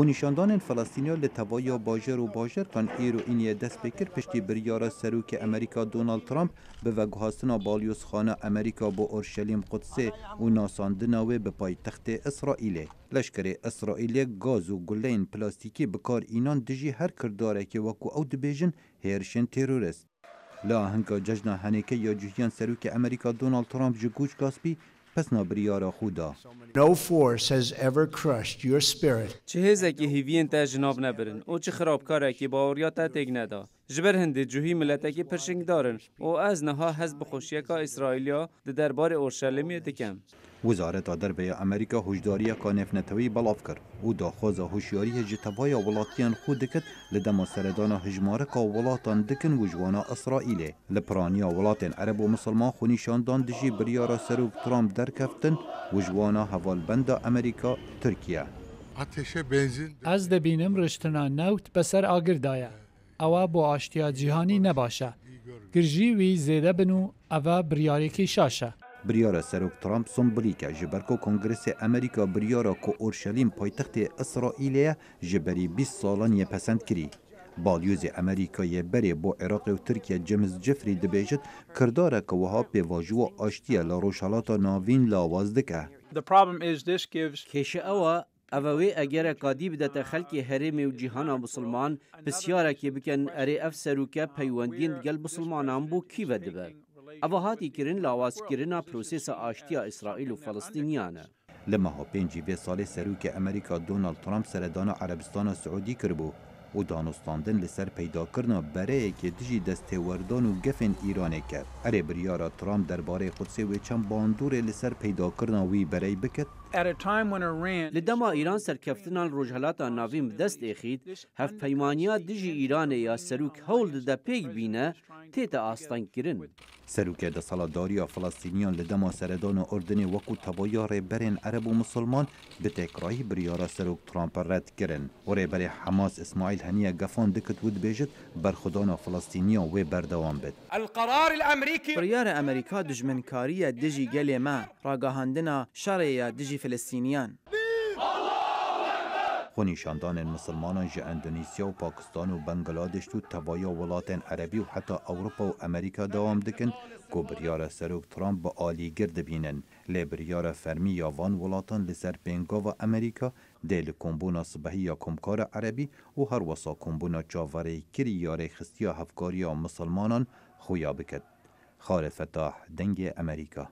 خونیشاندان فلسطینیا لتوایا باجر و باجر کان ایرو اینیه دست بکر پشتی بریار سروک امریکا دونالد ترامپ به وگهاستنا بالیوس خانه امریکا با اورشلیم قدسه و ناساندناوی به پایتخت اسرائیل. لشکر اسرائیل گاز و گلین پلاستیکی بکار اینان دجی هر کرداره که وکو او دبیجن هیرشن تروریست. لا هنگا ججنا هنکه یا جوهیان سروک امریکا دونالد ترامپ جگوش گاسپی پس نابریارا خودا. No force has ever crushed your spirit. چه هزکی هیوین تا جناب نبرن او چه خرابکاره که باوریات تا تگ ندا جبر هندی جوهی ملتکی پرشنگ دارن او از نها حزب خوشیکا اسرائیلیا در دربار اورشلیمی دکم. وزارت دربه امریکا هشداری کانف نتوی بلاف کرد و داخوز هوشیاری جتوای ولاتیان خود دکت لدما سردان هجماره کا ولاتان دکن وجوانا اسرائیل لپرانیا ولاتن عرب و مسلمان خونیشاندان دجی بریارا سروک ترامپ درکفتن وجوانا حوالبند امریکا ترکیه. از دبینم رشتنا نوت بسر آگر دایا اوا با آشتیا جهانی نباشه گرجی وی زیده بنو اوا بریاری کی شاشه. بریارا سروک ترامپ سمبولیکه جبرکو کنگرس امریکا بریارا کو اورشلیم پایتخت اسرائیلیه جبری 20 سالانی پسند کری. بالیوز امریکای بری با عراق و ترکیه جیمز جفری دبیجت کرداره که وها به واجو آشتیه لروشالات ناوین لاواز دکه. کشه اوی اگر قادی بدت خلقی حریم و جهان مسلمان بسیاره که بکن اری اف سروکه پیوندین گل مسلمانان بو کی ودبه. اوهاتی کرن لاواز کرنا پروسیس آشتیا اسرائیل و فلسطینیانه. لما ها 5 سال سروک امریکا دونالد ترامپ سردان عربستان سعودی کربو و دانستاندن لسر پیدا کرنا برای که دجی دستوردان و گفن ایرانه کرد. اره بریارا ترامپ درباره خودسه و چند باندور لسر پیدا کرنا وی برای بکت. لدما ایران سرکفتنان روجهلات ناویم دست اخید هف پیمانیا دجی ایران یا سروک هولد دا پیگ بینه تیتا آستان کرن. سروک دا سالاداری فلسطینیان لدما سردان و اردن وکو تبایا ریبرین عرب و مسلمان به تکرای بریارا سروک ترامپ رد کرن و ریبر حماس اسماعیل هنیه گفان دکت ود بیجت برخودان فلسطینیان و بردوام بد. القرار الامریکی بریار امریکا دجمنکاری دجی گلی ما راگاهاندنا شرعی دجی فلسطینیان. خونیشاندان مسلمانان جه اندونیسیا و پاکستان و بنگلادش تو توایا ولاتن عربی و حتی اروپا و امریکا دوام دکن که بریار سروک ترامپ با آلی گرد بینن. لی بریار فرمی یا وان ولاتن لسر پینگا و امریکا دیل کمبونا صبحی یا کمکار عربی و هر وسا کمبونا چاوره کری یاره خستیا هفکاری مسلمانان خویا بکد. خالد فتاح دنگ امریکا.